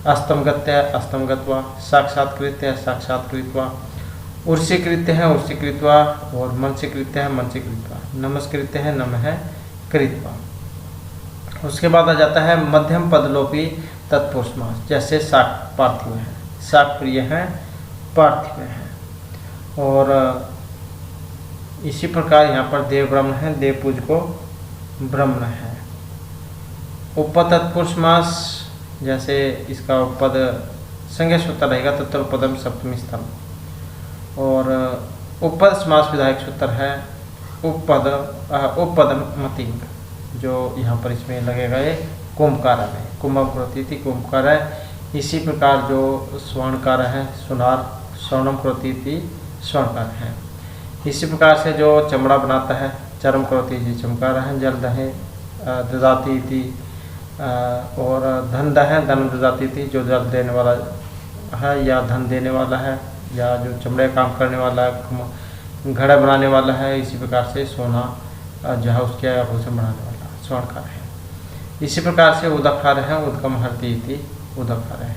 अस्तम गत्य है, अस्तम गत्वा, साक्षात कृत्य है, साक्षात कृत्वा, उर्सी कृत्य है, उर्सी कृत्वा, और मनसी कृत्य है, मनसी कृत्वा, नमस्कृत्य है, नम है कृत्वा। उसके बाद आ जाता है मध्यम पदलोपी तत्पुरुष समास, जैसे शाक पार्थिव है, शाक प्रिय है, पार्थिव है, और इसी प्रकार यहाँ पर देव ब्रह्म है, देव पूज को ब्रह्म है। उपपद तत्पुरुष समास, जैसे इसका उपपद संज्ञा सूत्र रहेगा, तत्पदम सप्तमी स्तंभ, और उपपद समास विधायक सूत्र है, उपपदम मतिंग, जो यहाँ पर इसमें लगेगा ये कुंभकार है, कुंभम करोति थी कुंभकार है। इसी प्रकार जो स्वर्णकार है, सुनार, स्वर्णम करोति थी स्वर्णकार है। इसी प्रकार से जो चमड़ा बनाता है, चरम करोति जी चमकार है, जल दहे ददाती थी, और धन दहे धन ददाती थी, जो जल देने वाला है या धन देने वाला है, या जो चमड़े काम करने वाला है, घड़ा बनाने वाला है। इसी प्रकार से सोना जो है उसके आभूषण बनाने वाला स्वर्णकार है। इसी प्रकार से उदकार है, उदकम हरती थी उदकार है।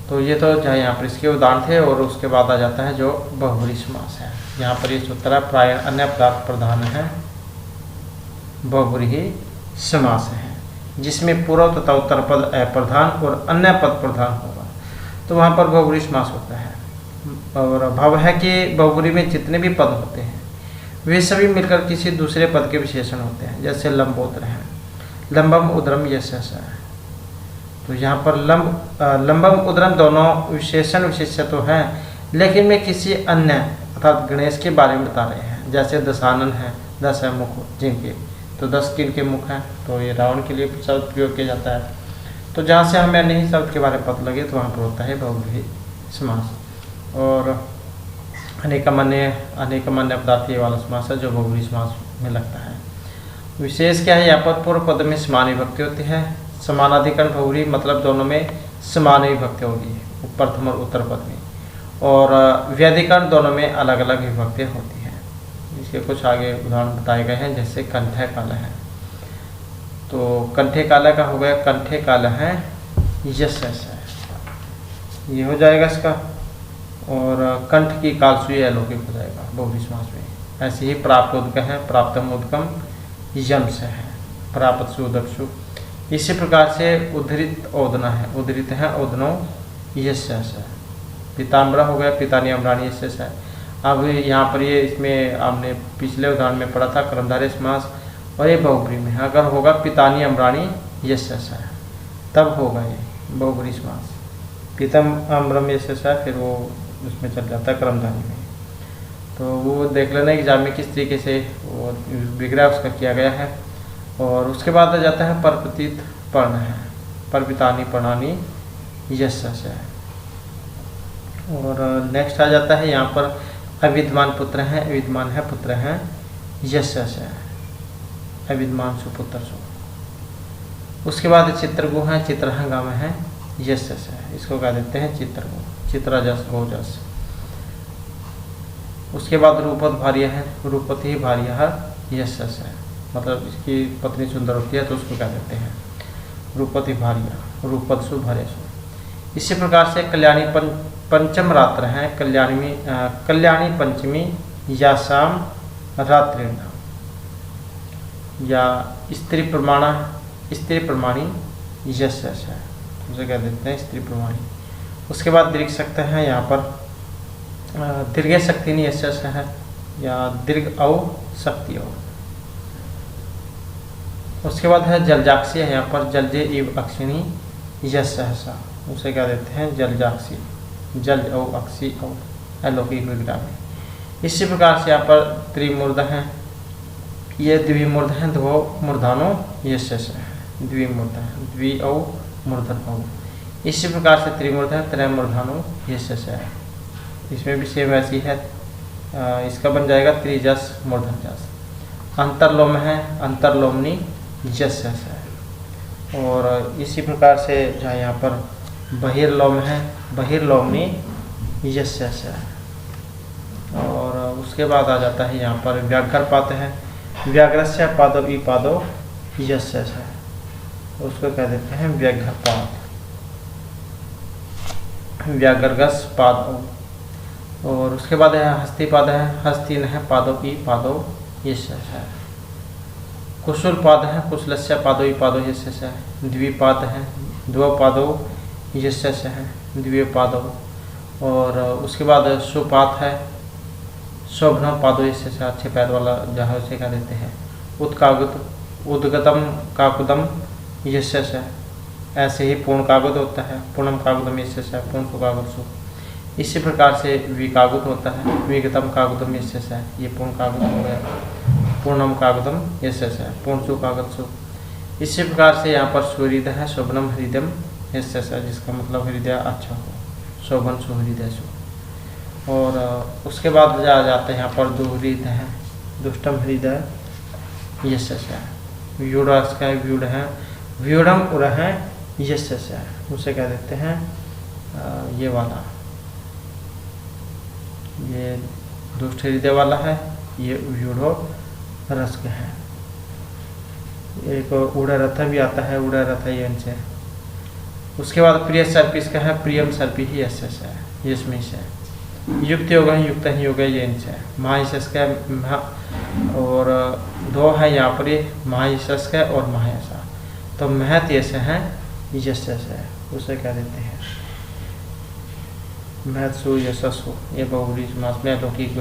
तो ये तो जो है यहाँ पर इसके उदाहरण थे। और उसके बाद आ जाता है जो बहुब्रीहि समास है। यहाँ पर ये सूत्र है, प्राय अन्य पदार्थ प्रधान है, बहुब्रीहि समास है, जिसमें पूर्व तथा उत्तर पद अप्रधान और अन्य पद प्रधान होगा, तो वहाँ पर बहुब्रीहि समास होता है। और भाव है कि बहुब्रीहि में जितने भी पद होते हैं वे सभी मिलकर किसी दूसरे पद के विशेषण होते हैं। जैसे लंबोदर है, लंबम उदरम यश है, तो यहाँ पर लंबम उदरम दोनों विशेषण विशेष्य तो हैं, लेकिन मैं किसी अन्य अर्थात गणेश के बारे में बता रहे हैं। जैसे दशानन है, 10 है मुख जिनके, तो 10 किनके मुख हैं, तो ये रावण के लिए शब्द प्रयोग किया जाता है। तो जहाँ से हमें नहीं शब्द के बारे में पता लगे तो वहाँ पर होता है बहुब्रीहि समास। और अनेकमान्य पदार्थ ये वाला समास है जो बहुब्रीहि समास में लगता है। विशेष क्या है, यहाँ पर पूर्व पद में समान विभक्ति होती है। समानाधिकरण बहुब्रीहि मतलब दोनों में समान विभक्ति होगी, प्रथम और उत्तर पद में। और व्यधिकरण दोनों में अलग अलग विभक्तियाँ होती हैं। इसके कुछ आगे उदाहरण बताए गए हैं, जैसे कंठे काल है, तो कंठे काला का हो गया कंठे काला है यश है, ये हो जाएगा इसका। और कंठ की कालसुई अलौकिक हो जाएगा बहुव्रीहि समास में। ऐसे ही प्राप्त उदक है प्राप्तम उदकम यम से है, प्राप्त सुदक्षु। इसी प्रकार से उद्धृत ओदना है, उद्धृत है ओदनो यश है। पीताम्बरा हो गया पितानी अम्राणी यश है। अब यहाँ पर ये इसमें आपने पिछले उदाहरण में पढ़ा था कर्मधारय समास, और ये बहुव्रीहि में है। अगर होगा पितानी अम्राणी यश है तब होगा ये बहुव्रीहि समास। पीतम अम्रम यश है, फिर वो उसमें चल जाता है कर्मधारय में। तो वो देख लेना एग्जाम में किस तरीके से वो विग्रह उसका किया गया है। और उसके बाद आ जाता है परप्रतीत पर्ण है, परपितानी पर्णानी यश है। और नेक्स्ट आ जाता है यहाँ पर अविद्यमान पुत्र हैं, अविद्यमान है पुत्र हैं यश है, अविद्यमान सुपुत्र सु। उसके बाद चित्रगु है, चित्रहंगाम है यश है, इसको कह देते हैं चित्रगु, चित्रजस गोजस। उसके बाद रूपत भार्य है, रूपति भार्य है यश है, मतलब इसकी पत्नी सुंदर होती है तो उसको क्या देते हैं रूपति भार्य, रूपत सु भार्य सु। इसी प्रकार से कल्याणी पंचम रात्र है, कल्याणी पंचमी या शाम रात्रि या स्त्री प्रमाणा, स्त्री प्रमाणी यश है, उसे क्या देते हैं स्त्री प्रमाणी। उसके बाद दीर्घ शक्ति है, यहाँ पर दीर्घ शक्ति नहीं यश है, या दीर्घ औ शक्ति औ। उसके बाद है जलजाक्षी है, यहाँ पर जलजे इव अक्षिणी यश सहसा, उसे क्या देते हैं जलजाक्षी, जल औ अक्षी औ अलौकिक विग्रह में। इसी प्रकार से यहाँ पर त्रिमूर्ध हैं, ये द्विमूर्ध हैं, ध्वो मूर्धानो यश है, द्विमूर्ध है द्वि औ मूर्धन औ। इसी प्रकार से त्रिमूर्ध है त्रयमूर्धानो यश है, इसमें भी सेम ऐसी है, इसका बन जाएगा त्रिजस मूर्धन जस। अंतरलोम है, अंतरलोमनी यश है। और इसी प्रकार से जहाँ यहाँ पर बहिर्लोम है, बहिर्लोमनी यश है। और उसके बाद आ जाता है यहाँ पर व्याघ्रपात है, व्याघ्रस्य पादो ई पादो यश है, उसको कह देते हैं व्याघ्रपात, व्याघ्रगस पाद। और उसके बाद है हस्तिपाद है, हस्तीन है पादो ई पादो यश है। कुशल पाद है, कुशलस्य पादो ई पादो यश है। द्विपाद है, द्वपादो यश है, द्विपादो। और उसके बाद सुपात है, शोभना पादो यश है, अच्छे पैर वाला जहाँ उसे क्या देते हैं उत्कागुत, उद्गतम काकुदम यश है। ऐसे ही पूर्ण कागुद होता है, पूर्णम कागुदम यश है, पूर्ण सुकागुद सु। इसी प्रकार से विकागुद होता है, विगतम कागुदम यश है, ये पूर्ण कागुद हो गया, पूर्णम कागुदम यश है, पूर्ण सुकागुद सु। इसी प्रकार से यहाँ पर सुहृद है, शोभनम हृदयम यश है, जिसका मतलब हृदय अच्छा हो, शोभन सुहृदय सु। और उसके बाद जाते हैं यहाँ पर दुहृद है, दुष्टम हृदय यश है, व्यूढ़ का व्यूढ़ है, व्यूढ़म उड़ है यश है, उसे क्या देते हैं ये वाला, ये दुष्ट हृदय वाला है, ये व्यूढ़ो रस्क है। एक उड़ा रथ भी आता है, उड़ा रथ ये इनसे। उसके बाद प्रिय सर्पी इसका है, प्रियम सर्पी ही यश है, यशमी से। युक्त योग है, युक्त ही योग है, ये इनसे। महायशस का और दो है यहाँ पर, ये महायशस का और महायशा, तो महत यश है यश है, उसे क्या देते हैं महत्सु यशस्सु, ये बहुव्रीहि समास में अलौकिक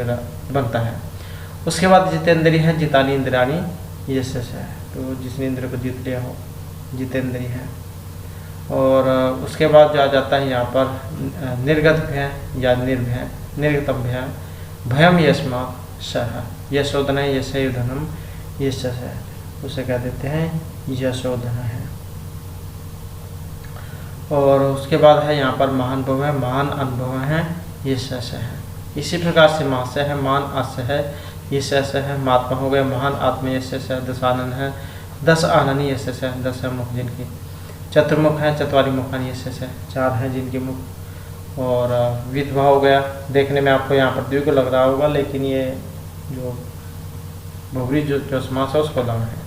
बनता है। उसके बाद जितेंद्रिय है, जितानी इंद्राणी यश है, तो जिसने इंद्र को जीत लिया हो जितेंद्रिय है। और उसके बाद जो आ जाता है यहाँ पर निर्गत भय या निर्भय, निर्गतम भय, भयम यशमा सह, यशोधन यशोधनम यश है, उसे क्या देते हैं यशोधन है। और उसके बाद है यहाँ पर महान भव है, महान अनुभव है यश है। इसी प्रकार से मास्य है, मान अस्य है यश है, महात्मा हो गया, महान आत्मा यश है, 10 आनंद है, 10 आनंद यश है, 10 है मुख जिनकी। चतुर्मुख हैं, चतवारी मुखानी यश है, 4 हैं जिनके मुख। और विधवा हो गया, देखने में आपको यहाँ पर द्विगु लग रहा होगा, लेकिन ये जो बहुरी जो समास है उसको दान है।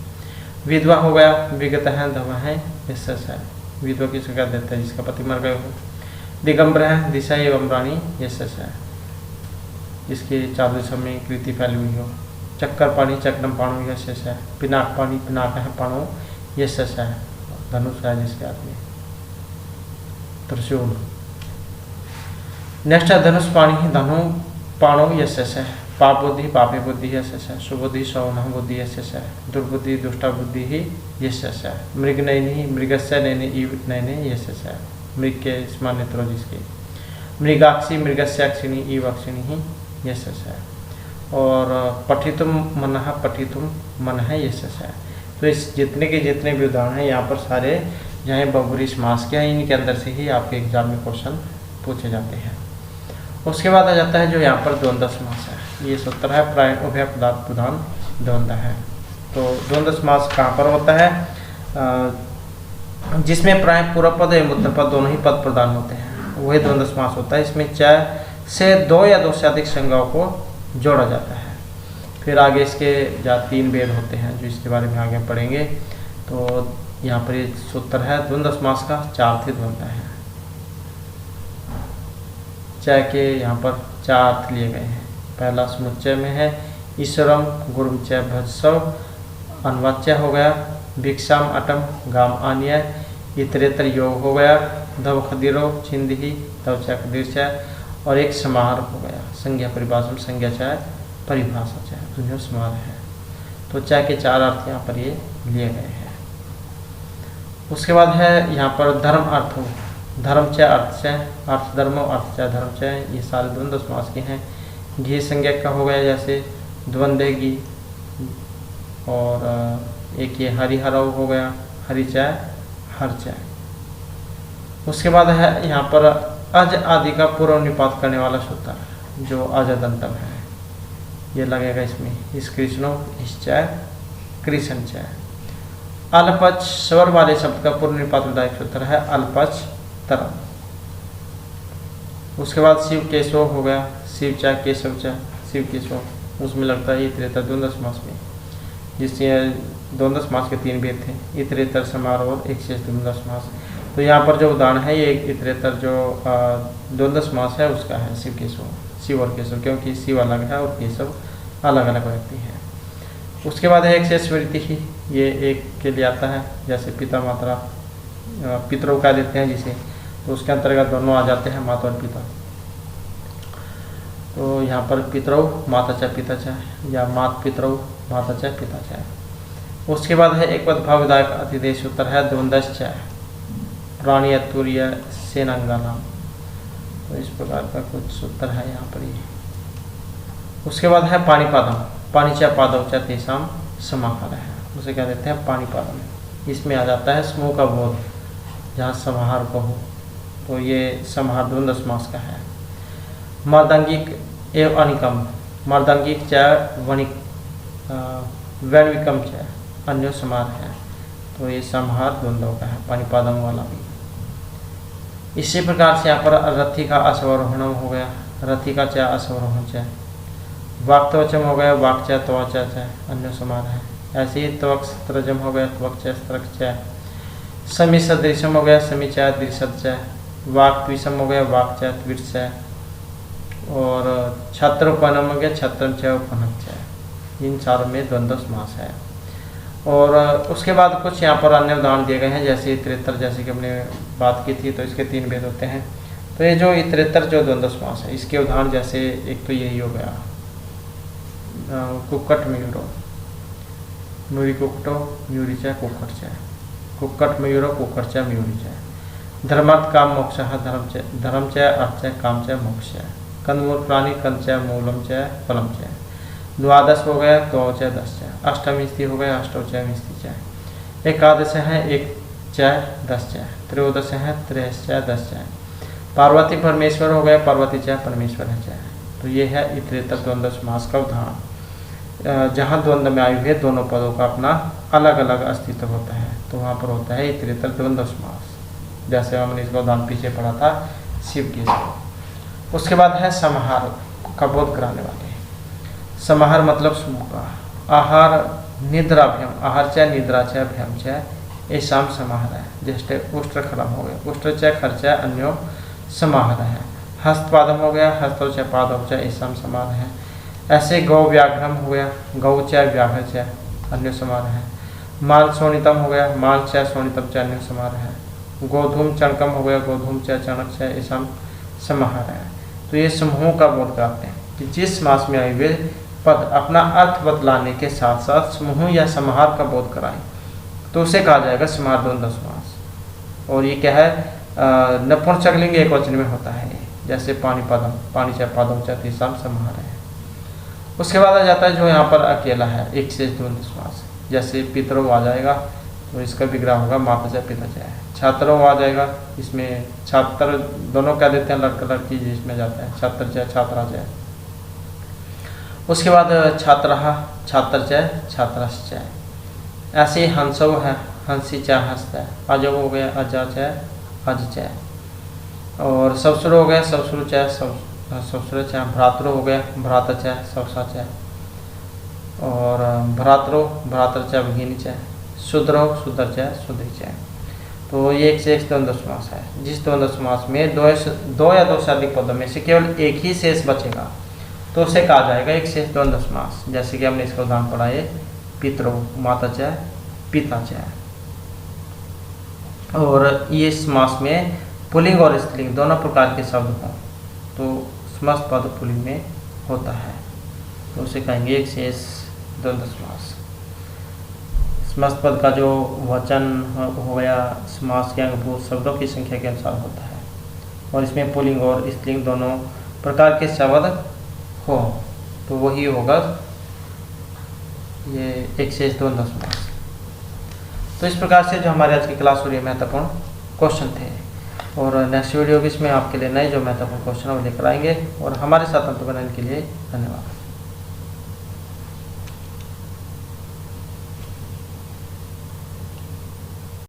विधवा हो गया, विगत है, धवा है, यश है। विधवा किसको कह देते हैं? जिसका पति मर गए हो। दिगंबर है, दिशा एवं रानी यश है, जिसकी 4 दिशा में कृति फैली हुई हो। चक्कर पानी, चक्रम पाणु यश है। पिनाक पानी, पिनाक है, पाणु यश है। धनुष है जिसके हाथ में, त्रिशूल। नेक्स्ट है धनुष पाणी, धनु पाणु यश है। पाप बुद्धि, पापी बुद्धि यश है। सुबुद्धि, सौन बुद्धि यश है। दुर्बुद्धि, दुष्टा बुद्धि ही यश है। मृग नयनी, मृगस्य नयने इव नयने यश है, मृग के समान नेत्रों जिसके। मृगाक्षी, मृगस्य अक्षिणी इव अक्षिणी ही यश है। और पठितुम मन, पठितुम मन है यश है। तो इस जितने के जितने भी उदाहरण हैं यहाँ पर सारे जहाँ बहुब्रीहि समास के हैं, इनके अंदर से ही आपके एग्जाम में क्वेश्चन पूछे जाते हैं। उसके बाद आ जाता है जो यहाँ पर द्वंद्व समास है। ये सूत्र है प्रायण, उभय, पदार्थ, प्रधान, द्वंद्व है। तो द्वंद्व समास कहाँ पर होता है? जिसमें प्राय पूर्व पद एवं उत्तर पद दोनों ही पद प्रदान होते हैं, वही द्वंद्व समास होता है। इसमें चाहे से 2 या 2 से अधिक संज्ञाओं को जोड़ा जाता है। फिर आगे इसके जहाँ 3 भेद होते हैं, जो इसके बारे में आगे पढ़ेंगे। तो यहाँ पर ये सूत्र है द्वंद्व समास का, 4 थे द्वंद्व है। चाहे के यहाँ पर 4 अर्थ लिए गए हैं। पहला समुच्चय में है, ईश्वरम गुरुमचय भजसव, अनवाच्य हो गया। भिक्षाम अटम गाम आन्य, इतरेतर योग हो गया। धव खदिरो छिंदही, तव च खदीर, और एक समाहार हो गया। संज्ञा परिभाषा, संज्ञा चाहे परिभाषा चाहे, दुनिया समाहार है। तो चाहे के 4 अर्थ यहाँ पर ये लिए गए हैं। उसके बाद है यहाँ पर धर्म अर्थ हो, धर्म च अर्थ च, अर्थ धर्मो, अर्थ च धर्म च, ये सारे द्वंद्व समास के हैं। घी संज्ञा का हो गया, जैसे द्वंद्व घी। और एक ये हरिहरव हो गया, हरि चाय हर चाय। उसके बाद है यहाँ पर अज आदि का पूर्व निपात करने वाला सूत्र, जो अजदंतम है, ये लगेगा इसमें। इस कृष्णो, इस चाय, कृष्ण चाय। अल्पच स्वर वाले शब्द का पूर्व निपात विधायक सूत्र है अल्पच तरम। उसके बाद शिव केशव हो गया, शिव चाय केशव चाय, शिव केशव, उसमें लगता है इतरेतर द्वंद्व समास में, जिससे द्वंद्व समास के 3 भेद थे, इतरेतर, समारोह और एक शेष द्वंद्व समास। तो यहाँ पर जो उदाहरण है ये इतरेतर जो द्वंद्व समास है उसका है, शिव केशव, शिव और केशव, क्योंकि शिव अलग है और केशव अलग अलग व्यक्ति है। उसके बाद है एक शेष वृत्ति ही, ये एक के लिए आता है, जैसे पिता माता, पितरों का देते हैं जिसे, तो उसके अंतर्गत दोनों आ जाते हैं, माता और पिता। तो यहाँ पर पितरों माता चाहे पिता चाहे, या मात पितरों माता चाहे पिता चाहे। उसके बाद है एक पद भाव विधायक अतिदेश उत्तर है द्वंद्वश्च चाहे, प्राणी तुर्य सेनांगानाम। तो इस प्रकार का कुछ सूत्र है यहाँ पर ये। उसके बाद है पाणिपादम, पानी चाहे पादव चाहे तेसाम समाहार है, उसे क्या देते हैं पाणिपादम। इसमें आ जाता है समूह का बोध, जहाँ समाहार को हो, तो ये समाहार द्वंद्व समास का है। मर्दांगिक एवं अनिकम, मर्दांगिक चाहे वणिक, वैणविकम चाहे अन्य समाहार है, तो ये समाहार द्वंद्व का है, पाणिपादम वाला भी। इसी प्रकार से यहाँ पर रथी का असवरोहणम हो गया, रथी का चाहे असवरोहण चाहे। वाक्तवचम हो गया, वाक चाहे त्वचा चाहे अन्य समाहार है। ऐसे ही त्वक स्त्रजम हो गया, त्वक चाहे स्त्रक चाहे। समी सदृशम हो गया, समी चाहे दृशद चाहे। वाक द्विषम हो गया, वाक चाहे त्विष चाहे। और छत्र उपनम हो गया, छत्रम चाहे उपनम चाहे। इन चारों में द्वंद्व समास है। और उसके बाद कुछ यहाँ पर अन्य उदाहरण दिए गए हैं, जैसे इतरेतर, जैसे कि हमने बात की थी, तो इसके 3 भेद होते हैं। तो ये जो इतरेतर जो द्वंद्व समास है, इसके उदाहरण जैसे एक तो यही हो गया कुक्कट मयूरो, मयूरी कुक्कटो, मयूरी चाहे कुक्कट चाहे, कुक्कट मयूरो, कुक्कट चाहे मयूरी चाहे। धर्मार्थ काम मोक्ष, धर्म चाहे अर्थ चाहे काम चाहे मोक्ष चाहे। कंदमूल प्राणी, कंद चाहे मूलम चाहे फलम चाहे। द्वादश हो गया, तो चाहे 10 चाहे। अष्टमी स्थिति हो गया, अष्टो चाहे मिस्ती चाहे। एकादश है, 1 चाहे 10 चाहे। त्रयोदश है, 13 चाहे 10 चाहे। पार्वती परमेश्वर हो गया, पार्वती चाहे परमेश्वर है चाहे। तो ये है इतरेतर द्वंद्व समास का उदाहरण। जहाँ द्वंद्व में आए हुए दोनों पदों का अपना अलग अलग अस्तित्व होता है, तो वहाँ पर होता है इतरेतर द्वंद्व समास। जैसे हमने इसका उदाहरण पीछे पढ़ा था शिव की। उसके बाद है समाहार का बोध कराने वाले। समाहार मतलब समूह का। आहार निद्राभ्यम, आहार च निद्रा च भ्यम च ऐसा समाहार है। जैसे उष्ट्र खलम हो गया, उष्ट्र च खर्चा अन्यो समाहार है। हस्तपादम हो गया, हस्तौ च पादौ च ऐसा समाहार है। ऐसे गौ व्याघ्रम हो गया, गौ च व्याघ्र च अन्य समाहार है। माल शोणितम हो गया, माल च शोणितम च अन्य समाहार है। गोधूम चणकम हो गया, गोधूम च चणक च ऐसा समाहार है। तो ये समूहों का बोध कराते हैं कि जिस समास में आए हुए पद अपना अर्थ बतलाने के साथ साथ समूह या समाहार का बोध कराएं तो उसे कहा जाएगा समाहार द्वंद्व समास। और ये क्या है, नपुंसकलिंग एक वचन में होता है। जैसे पानी पदम, पानी च पादम च तीसरा समाहार है। उसके बाद आ जाता है जो यहाँ पर अकेला है एक शेष द्वंद्व समास। जैसे पितरों आ जाएगा तो इसका विग्रह होगा माता च पिता च। छात्रों आ जाएगा, इसमें छात्र दोनों कह देते हैं, लड़का लड़की जिसमें जाता है छात्र च छात्रा च। उसके बाद छात्रः छात्र च छात्रश्च च। ऐसे हंसव है, हंसी च हंसत है। अजव हो गया, अजा च अज च। और ससुर हो गया, ससुर च ससुर च। भ्रातृ हो गया, भ्रात च सवसा च। और भ्रातृ भ्रातृ च भगिनी च। शूद्रो शूद्र च शूद्री च। तो ये एक से एक द्वंद्व समास है। जिस द्वंद्व समास में दो या दो से अधिक पदों में से केवल एक ही शेष बचेगा तो उसे कहा जाएगा एक शेष द्वंद्व समास। जैसे कि हमने इसका उदाहरण पढ़ा है पितरो, माता च पिता च। और ये समास में पुल्लिंग और स्त्रीलिंग दोनों प्रकार के शब्द हों तो समस्त पद पुल्लिंग में होता है, तो उसे कहेंगे एक शेष द्वंद्व समास। समस्त पद का जो वचन हो गया समास के अंगभूत शब्दों की संख्या के अनुसार होता है, और इसमें पुल्लिंग और स्त्रीलिंग दोनों प्रकार के शब्द हो तो वही होगा ये एक शेष द्वंद्व समास। तो इस प्रकार से जो हमारे आज की क्लास हो रही है महत्वपूर्ण क्वेश्चन थे, और नेक्स्ट वीडियो भी इसमें आपके लिए नए जो महत्वपूर्ण क्वेश्चन वो लेकर आएंगे। और हमारे साथ अंत बनाने के लिए धन्यवाद।